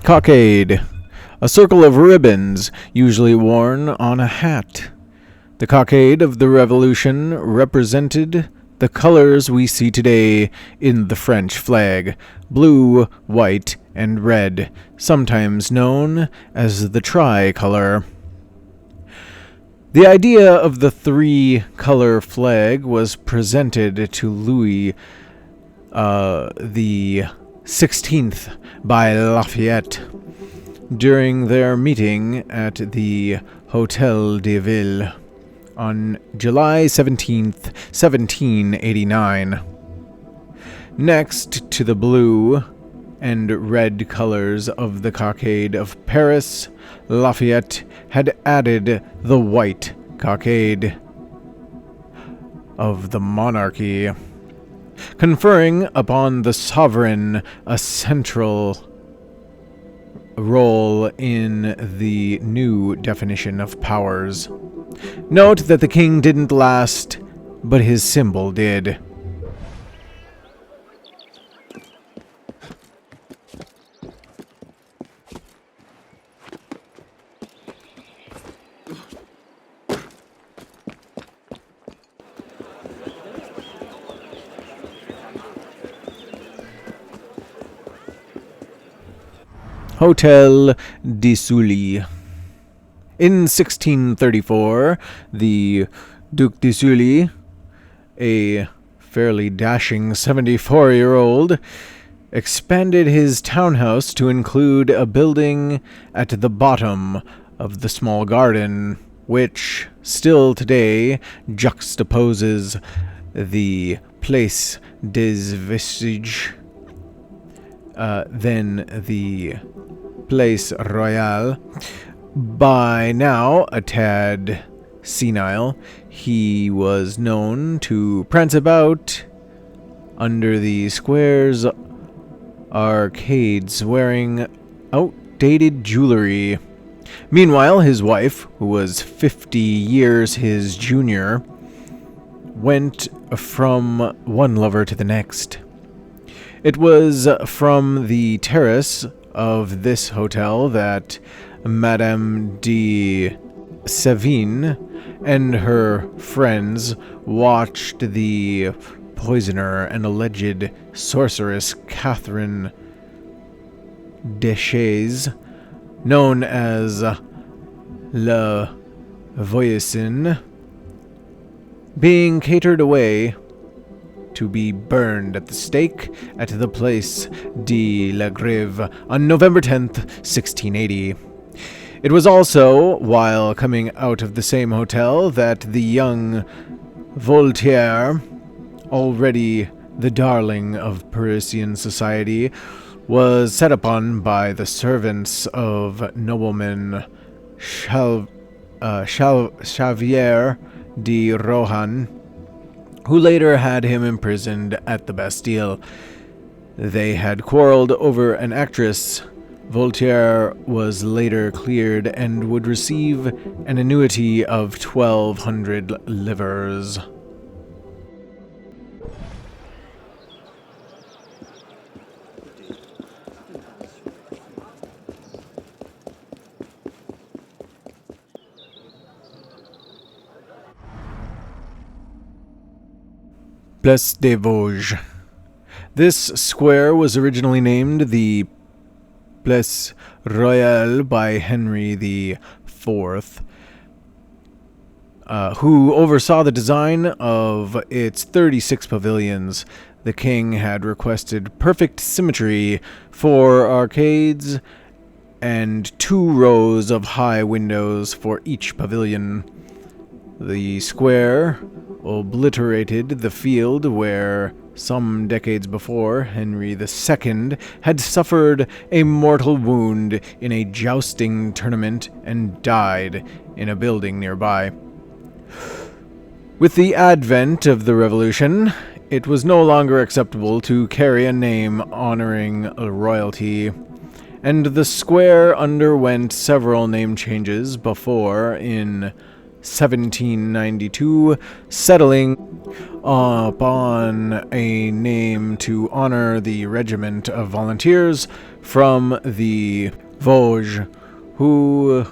Cockade. A circle of ribbons, usually worn on a hat. The cockade of the Revolution represented the colors we see today in the French flag: blue, white, and red, sometimes known as the tricolor. The idea of the three-color flag was presented to Louis the 16th by Lafayette during their meeting at the Hôtel de Ville on July 17th, 1789. Next to the blue and red colors of the cockade of Paris, Lafayette had added the white cockade of the monarchy, conferring upon the sovereign a central role in the new definition of powers. Note that the king didn't last, but his symbol did. Hôtel de Sully. In 1634, the Duc de Sully, a fairly dashing 74-year-old, expanded his townhouse to include a building at the bottom of the small garden, which still today juxtaposes the Place des Vestiges, then the Place Royale. By now a tad senile, he was known to prance about under the square's arcades wearing outdated jewelry. Meanwhile, his wife, who was 50 years his junior, went from one lover to the next. It was from the terrace of this hotel that Madame de Sévigné and her friends watched the poisoner and alleged sorceress Catherine Deschaise, known as La Voyacine, being catered away to be burned at the stake at the Place de la Grève on November 10th, 1680. It was also while coming out of the same hotel that the young Voltaire, already the darling of Parisian society, was set upon by the servants of nobleman Xavier de Rohan, who later had him imprisoned at the Bastille. They had quarreled over an actress. Voltaire was later cleared and would receive an annuity of 1,200 livres. Place des Vosges. This square was originally named the Place Royale by Henry IV, who oversaw the design of its 36 pavilions. The king had requested perfect symmetry for arcades and 2 rows of high windows for each pavilion. The square obliterated the field where, some decades before, Henry II had suffered a mortal wound in a jousting tournament and died in a building nearby. With the advent of the Revolution, it was no longer acceptable to carry a name honoring royalty, and the square underwent several name changes before, in 1792, settling upon a name to honor the regiment of volunteers from the Vosges who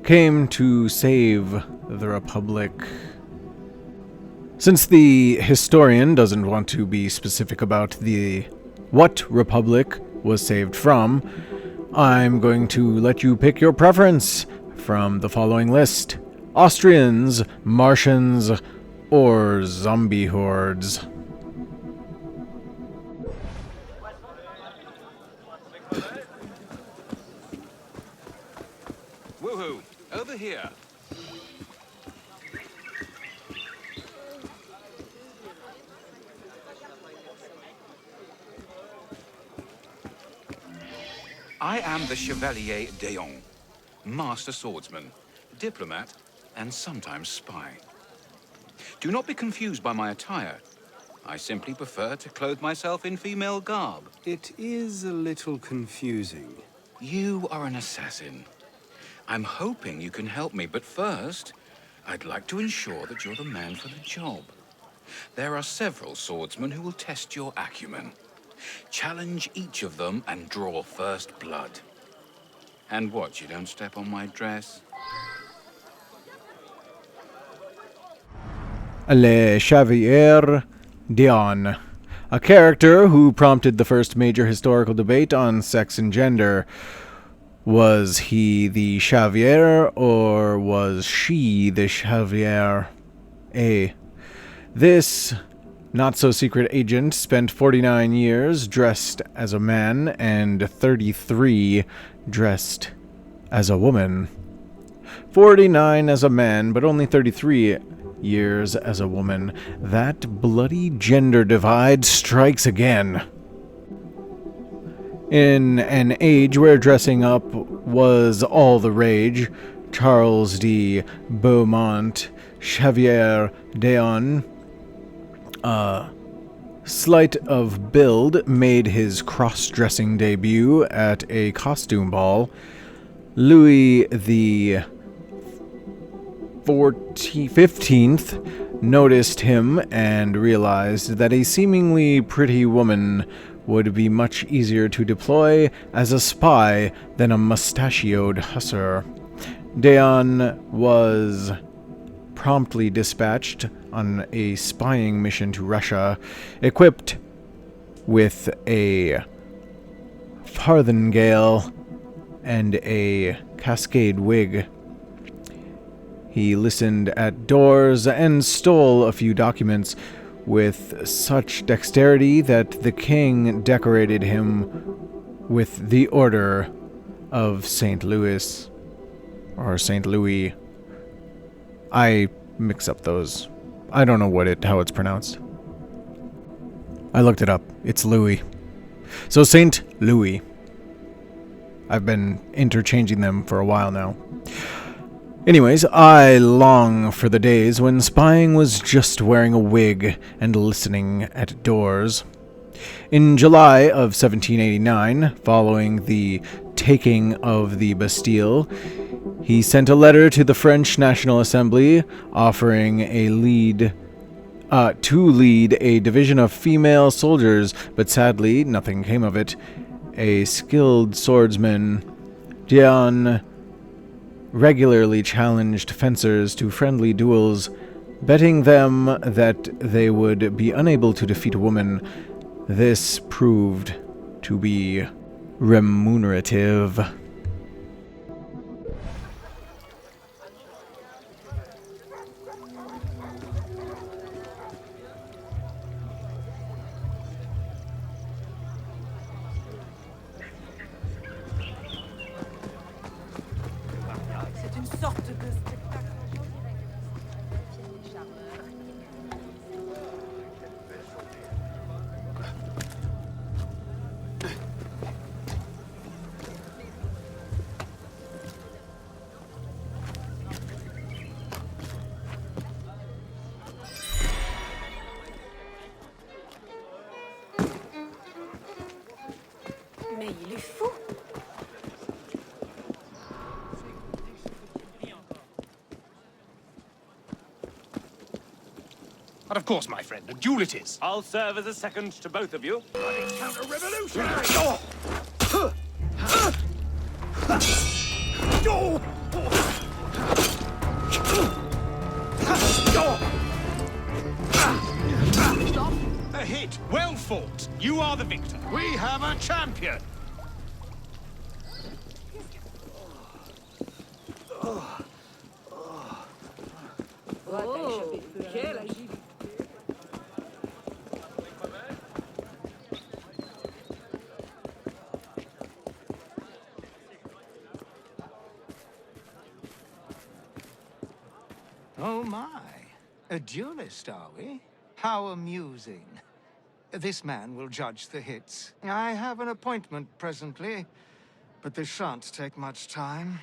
came to save the Republic. Since the historian doesn't want to be specific about what Republic was saved from, I'm going to let you pick your preference from the following list: Austrians, Martians, or zombie hordes. Woohoo! Over here! I am the Chevalier d'Eon, master swordsman, diplomat, and sometimes spy. Do not be confused by my attire. I simply prefer to clothe myself in female garb. It is a little confusing. You are an assassin. I'm hoping you can help me, but first, I'd like to ensure that you're the man for the job. There are several swordsmen who will test your acumen. Challenge each of them and draw first blood. And watch you don't step on my dress. Le Chevalier d'Eon, a character who prompted the first major historical debate on sex and gender. Was he the Chevalier, or was she the Chevalier? This not-so-secret agent spent 49 years dressed as a man and 33 dressed as a woman. 49 as a man, but only 33 years as a woman. That bloody gender divide strikes again. In an age where dressing up was all the rage, Charles de Beaumont, Chevalier d'Eon, slight of build, made his cross-dressing debut at a costume ball. Louis the 15th noticed him and realized that a seemingly pretty woman would be much easier to deploy as a spy than a mustachioed hussar. D'Eon was promptly dispatched on a spying mission to Russia, equipped with a farthingale and a cascade wig. He listened at doors and stole a few documents with such dexterity that the king decorated him with the Order of St. Louis, or St. Louis. I mix up those. I don't know how it's pronounced. I looked it up. It's Louis. So St. Louis. I've been interchanging them for a while now. Anyways, I long for the days when spying was just wearing a wig and listening at doors. In July of 1789, following the taking of the Bastille, he sent a letter to the French National Assembly offering to lead a division of female soldiers, but sadly, nothing came of it. A skilled swordsman, D'Eon, regularly challenged fencers to friendly duels, betting them that they would be unable to defeat a woman. This proved to be remunerative. C'est une sorte de spectacle. Mais il est fou! course, my friend. A duel it is. I'll serve as a second to both of you. Counter-revolutionary! A hit. Well fought. You are the victor. We have a champion. Oh, quelle agilité. Oh my. A duelist, are we? How amusing. This man will judge the hits. I have an appointment presently, but this shan't take much time.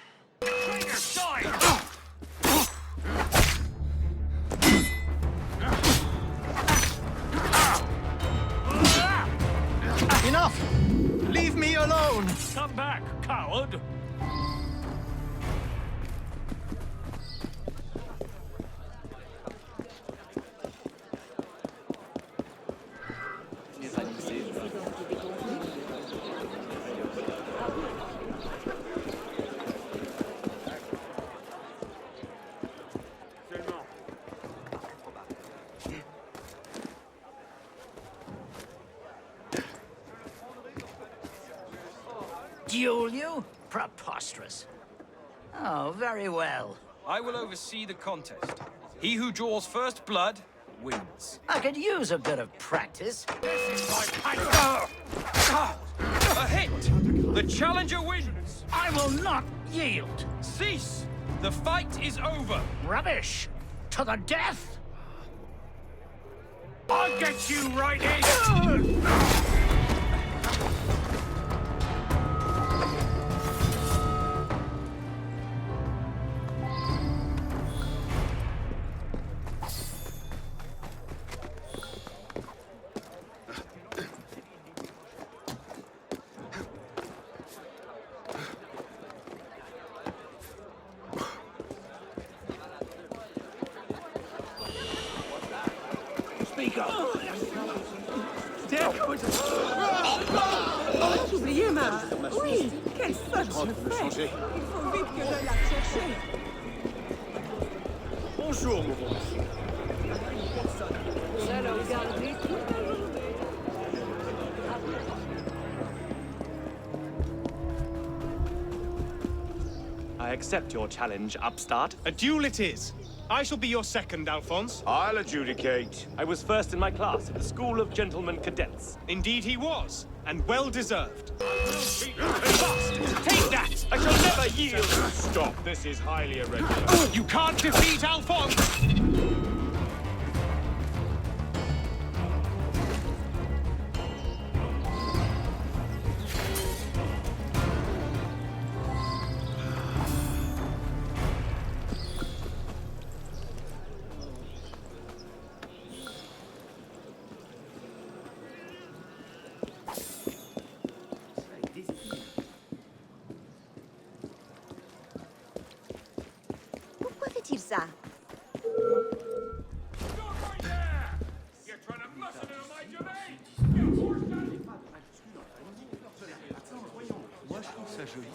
Enough! Leave me alone! Come back, coward! Duel you? Preposterous. Oh, very well. I will oversee the contest. He who draws first blood wins. I could use a bit of practice. A hit! The challenger wins! I will not yield. Cease! The fight is over! Rubbish! To the death! I'll get you right in! J'ai oublié ma... Oui, quelle faute je fais. Il faut vite que j'aille la chercher. Bonjour, mon bon. Je le regarderai toute la journée. I accept your challenge, upstart. A duel it is. I shall be your second, Alphonse. I'll adjudicate. I was first in my class at the School of Gentlemen Cadets. Indeed he was, and well deserved. Take that! I shall never yield! Stop, this is highly irregular. You can't defeat Alphonse! Pourquoi fait-il ça? You're trying to muscle it on my domain! Moi, je trouve ça joli.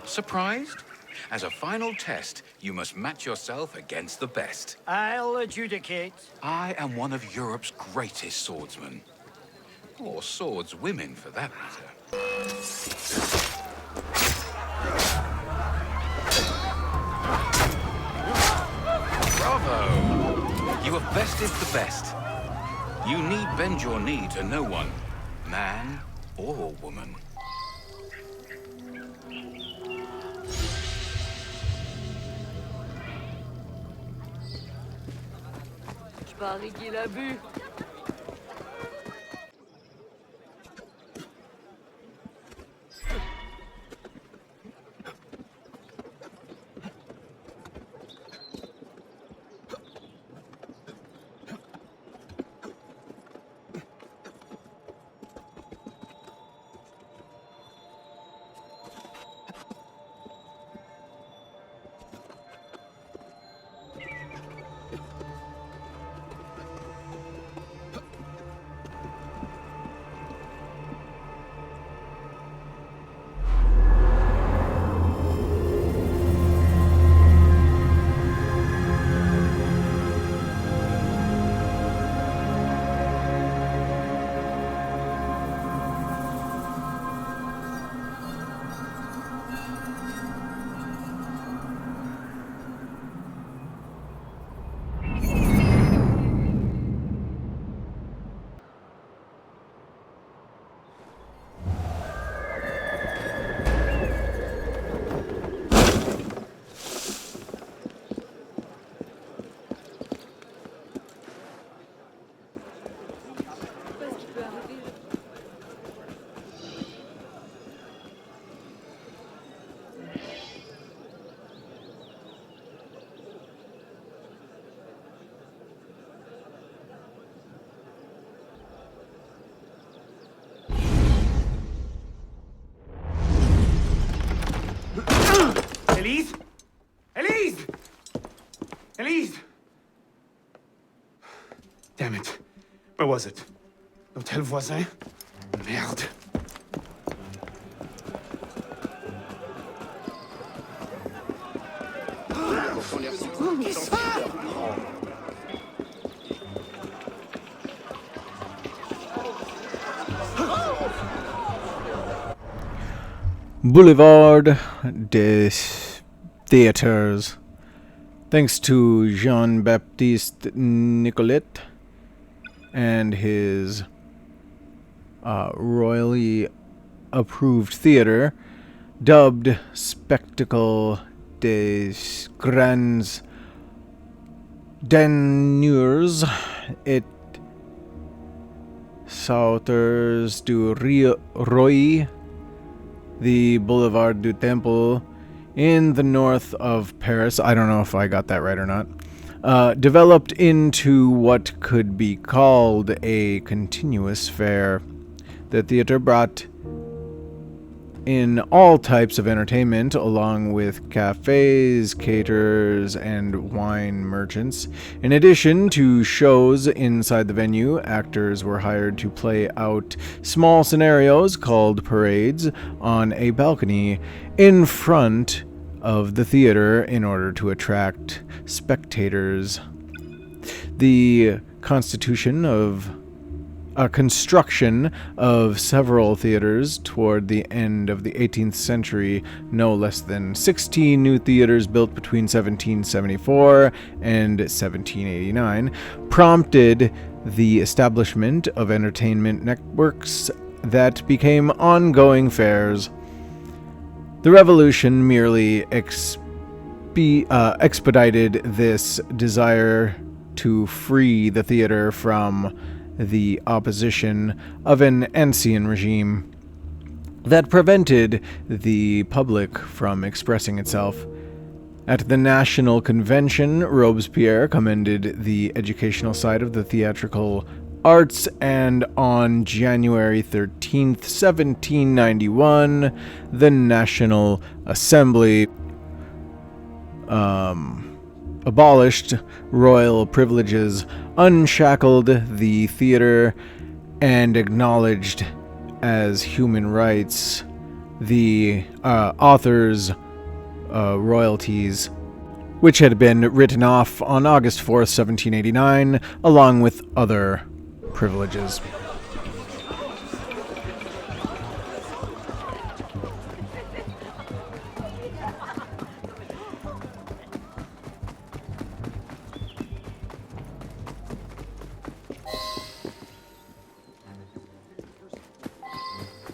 Surprised? As a final test, you must match yourself against the best. I'll adjudicate. I am one of Europe's greatest swordsmen. Or swordswomen, for that matter. Bravo! You have bested the best. You need bend your knee to no one, man or woman. parie qu'il a bu. Elise? Elise! Elise! Damn it. Where was it? L'hôtel voisin? Merde. Boulevard des Theaters. Thanks to Jean-Baptiste Nicolet and his royally approved theater, dubbed Spectacle des Grands Danneurs et Sauteurs du Roi, the Boulevard du Temple in the north of Paris. I don't know if I got that right or not. Developed into what could be called a continuous fair. The theater brought in all types of entertainment, along with cafes, caterers, and wine merchants. In addition to shows inside the venue, actors were hired to play out small scenarios called parades on a balcony in front of the theater in order to attract spectators. The construction of several theaters toward the end of the 18th century, no less than 16 new theaters built between 1774 and 1789, prompted the establishment of entertainment networks that became ongoing fairs. The revolution merely expedited this desire to free the theater from the opposition of an ancien regime that prevented the public from expressing itself. At the National Convention, Robespierre commended the educational side of the theatrical arts, and on January 13th, 1791, the National Assembly abolished royal privileges, unshackled the theater, and acknowledged as human rights the authors' royalties, which had been written off on August 4th, 1789, along with other privileges.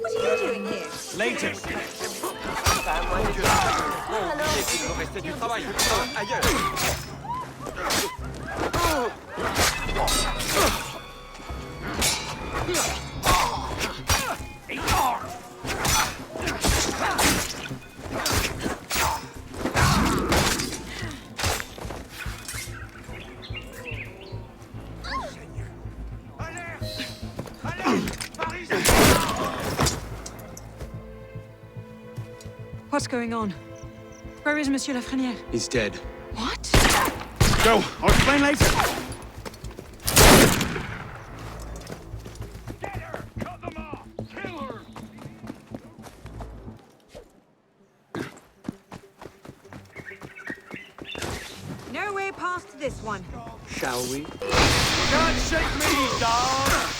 What are you doing here? Later. What's going on? Where is Monsieur Lafrenière? He's dead. What? Go! I'll explain later! Get her! Cut them off! Kill her! No way past this one. Shall we? Can't shake me, dog!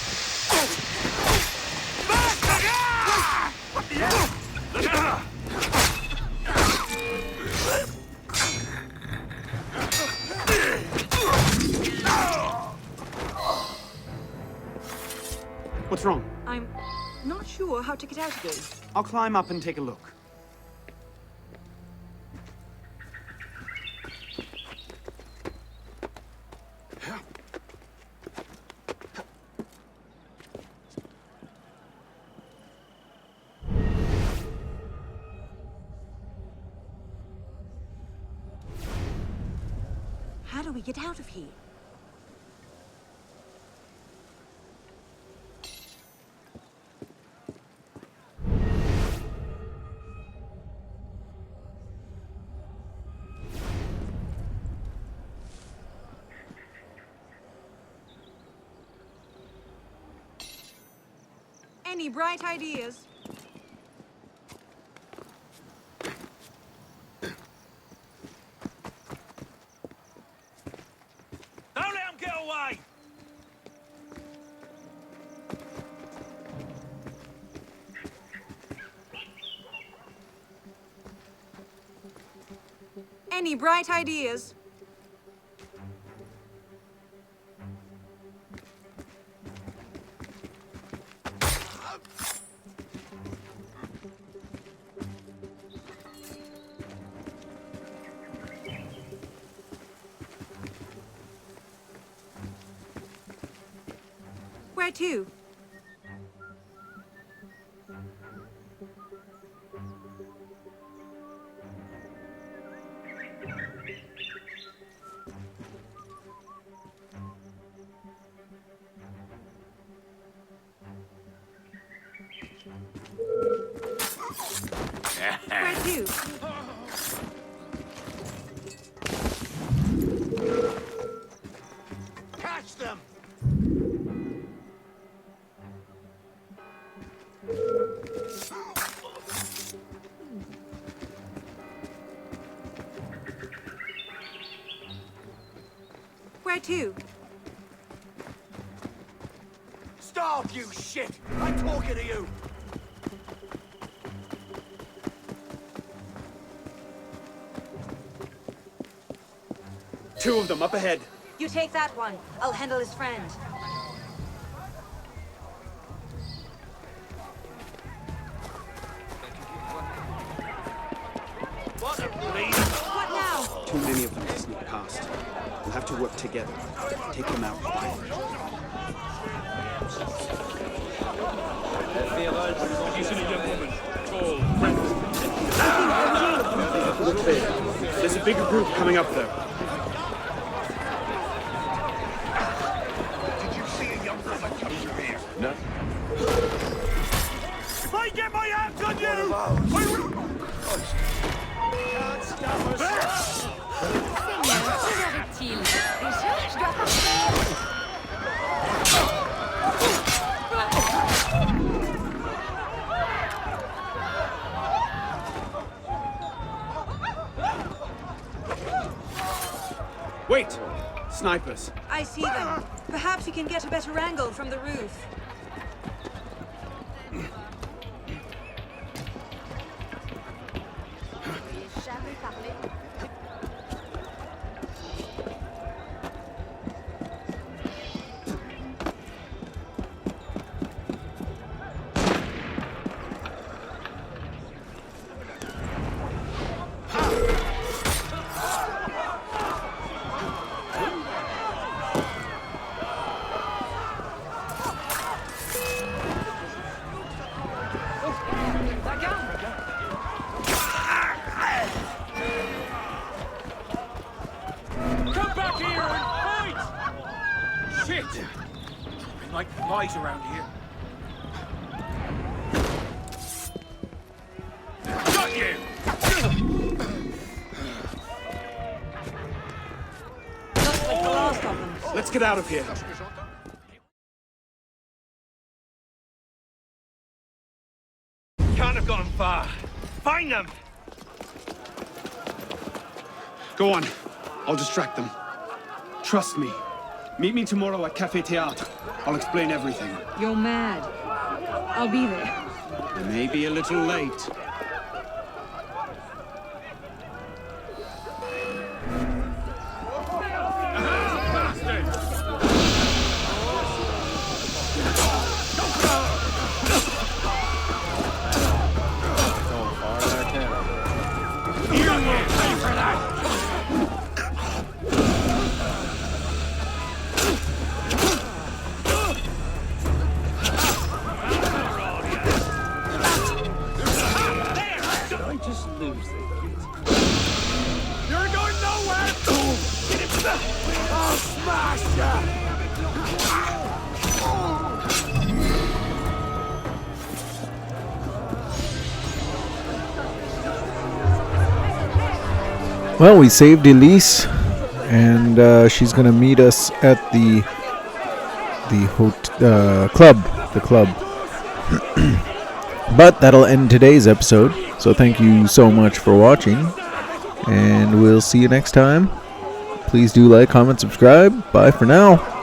What's wrong? I'm not sure how to get out again. I'll climb up and take a look. How do we get out of here? Any bright ideas? Don't let him get away! Any bright ideas? Where to? Where to? Catch them! Where to? Stop, you shit! I'm talking to you! Two of them up ahead. You take that one. I'll handle his friend. What a bleed! What now? Too many of them to sneak past. We'll have to work together. Take them out. He's in a young woman. Tall, Look there. There's a bigger group coming up though. Did you see a young woman coming through here? No. If I get my hands on you, I will... Can't stop us. Wait! Snipers. I see them. Perhaps we can get a better angle from the roof. Come back here and fight! Shit! Dropping like flies around here. Got you! Let's get out of here. Can't have gone far. Find them! Go on. I'll distract them. Trust me. Meet me tomorrow at Café Théâtre. I'll explain everything. You're mad. I'll be there. I may be a little late. You're going nowhere! I'll smash ya! Well, we saved Elise, and she's gonna meet us at the club. The club. But that'll end today's episode. So thank you so much for watching, and we'll see you next time. Please do like, comment, subscribe. Bye for now.